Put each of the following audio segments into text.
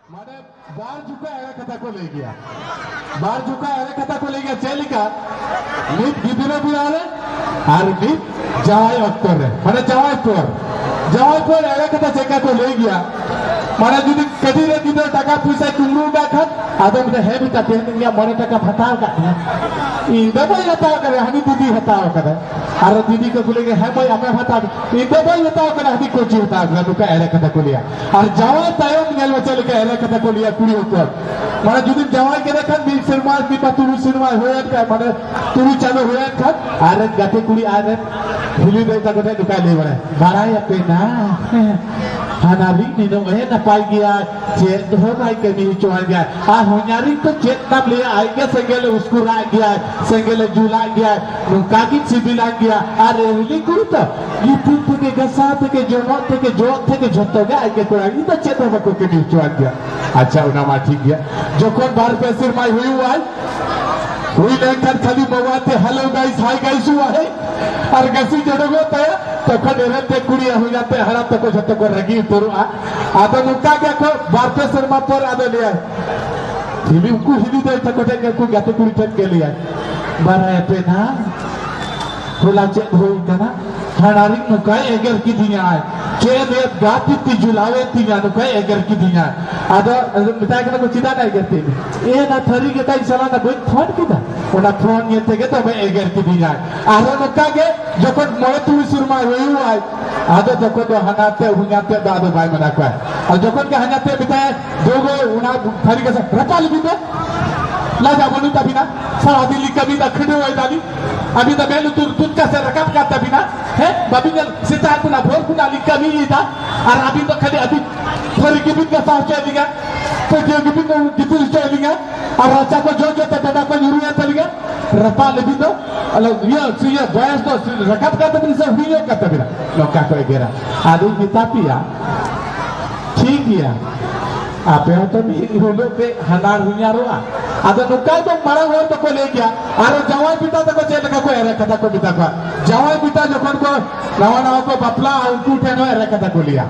माने बार झुका एरे कथा को ले गया बार झुका एरे कथा को ले गया चेलिका नीत गिदिरे बुलारे और नीत जावाई अक्तर रे माने जावाई पर एरे कथा चेका को ले गया माने जुदी कदी रे गिदर टाका पैसा कुमरू डाखत आदम रे हे बिता तेनिया मरे टाका फटाव का इंदे भाई हटाव करे हनी दीदी हटाव करे और दीदी को बोलेंगे है भाई हमें हटाव इंदे भाई हटाव करे हनी को जी हटाव करे दुका एरे कथा को लिया और जावाई तायम नेल बचल के एरे कथा को लिया कुड़ी ऊपर माने जुदी जावाई के देखन बी सिरमा बी तुरु सिरमा होयत का माने तुरु चालू होयत खत आरे गाते कुड़ी आरे हिली देता को दुका ले बड़े बाराय पे ना हनाली नीनो है ना पाई गया चेत हो भाई कमी चोर गया आ हो냐री तो चेत तब ले आई के संगेले उसको रा गया संगेले जुला गया नुका की सिबिला गया अरे हिली कुरता ये के गसा के जोनो के जोत के झोतो गया आई के कोरा ये तो चेत हो को कमी चोर गया अच्छा उना मा ठीक गया जो कोन बार पे सिर माई हुई लेकर खाली मवाते हेलो गाइस हाय गाइस हुआ है और गसी जड़गो तय तो खडेरे ते कुड़िया हो जाते हरा तको जतो को रगी तोरु आदो नुका क्या को भारतीय शर्मा पर आदो लिया हिली को हिली दे तको ते को गाते कुड़ी तक के लिया बारा पे ना होला चे होई तना हनारी नुका एगर की दिया है के दे गाती ती जुलावे तिया नुका एगर की दिया आदो मिटा के को चिदा नहीं करते ए ना थरी के ताई सला ना कोई फोन किदा ओना फोन ये थे के तो मैं एगर की दिया आरो नुका के जखन मरे तुई सुरमा होई हुआ आदो जखन तो हनाते हुनाते दादो भाई मना का और जखन के हनाते बिताए दोगो उना थरी के रपाल बिते लाजा बनु तबिना सारा दिल्ली कभी दखने होई दाली अभी तो बेलु तुर का से रकब का तबिना है बाबीने सिता कुना भोर कुना लिकमी इता और अभी तो खाली अभी थरी के बित का साथ चलेगा तो जो के बित कितु चलेगा और राजा को जो तटा को यूरिया चलेगा रपा ले भी तो अलग ये बॉयस तो रकब का तबिना से हुई का तबिना लोका को गेरा आदि मितापिया ठीक है आपे तो भी रोलो पे हनार हुइया रोआ आदो नुका तो मरा हो तो को ले गया आरो जवाई पिता तक चेल का को एरे कथा को पिता का जवाई पिता जखन को नवा को बपला उठू ठेनो एरे कथा को लिया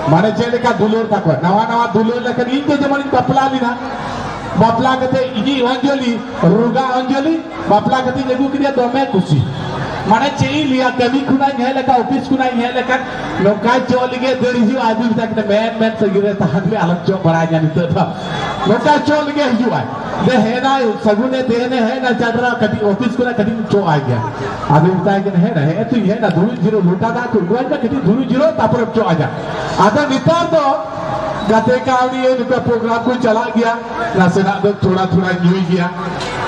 माने चेल का दुलोर तक नवा दुलोर लेकर इनके जमन बपला लिना बपला कते इजी अंजलि रुगा अंजलि बपला कते जगु क्रिया दोमे खुशी माने चेई लिया कभी खुना है लगा ऑफिस खुना है लगा लोका चोलिगे देरी आदमी तक मैन सगिरे तहले अलग चो बड़ा जानी तो लोका चोलिगे हुआ दे है ना सगुने देने है ना चादरा कभी ऑफिस खुना कभी चो आ गया आदमी बताया कि है ना है तो ये ना धुरु जीरो लूटा दा को गुआ कभी धुरु जीरो तापर चो आ जा आधा नितार तो गाते कावड़ी ये निका प्रोग्राम को चला गया रासना तो थोड़ा न्यू गया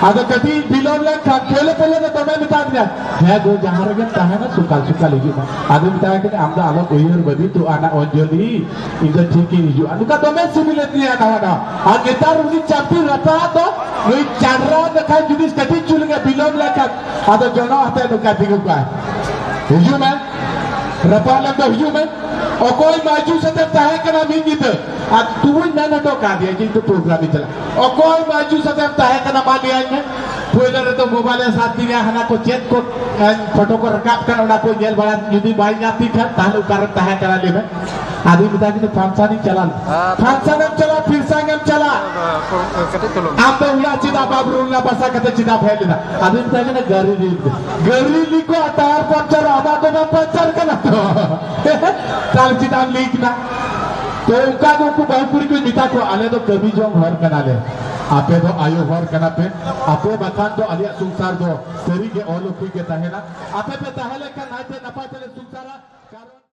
आधा कभी बिलोन ले खेले पहले तो तमे बता दिया है गो जहां रे ता है ना सुका लेगी आदमी बताया कि आमदा अलग ओयर बदी तो आना अंजलि इधर ठीक ही जो अनुका तमे सिमिलेट नहीं आना वाला आ नेतार उनी चापी रता तो नई चाडरा देखा जुदिस कति चुलगे बिलोन ले का आधा जनो आते नुका दिगु का हिजु में रपाले तो हिजु में और कोई माजू से देता है कि ना मिंगित आ तू ना ना तो का दिया कि तो प्रोग्राम चला और कोई माजू से देता है कि ना मान लिया है पहले तो मोबाइल साथ दिया हना को चेक को फोटो को रकाब कर उना को जेल बड़ा यदि भाई जाती था तालु करता है करा ले में आदमी बता कि फंक्शन ही चला फंक्शन हम चला फिर संग हम चला हम तो उला चिदा बाबरूला बसा कते चिदा फैलना आदमी बता कि गरीली को टायर पंचर आधा तो ना पंचर करना तो ताल चिदा लीक ना तो उनका को बहुपुरी को मिता को आले तो कभी जो घर कना ले आपे तो आयो घर कना पे आपे बखान तो अलिया संसार दो तेरी के ओलो की के तहेना आपे पे तहेले का नाते नपा चले संसारा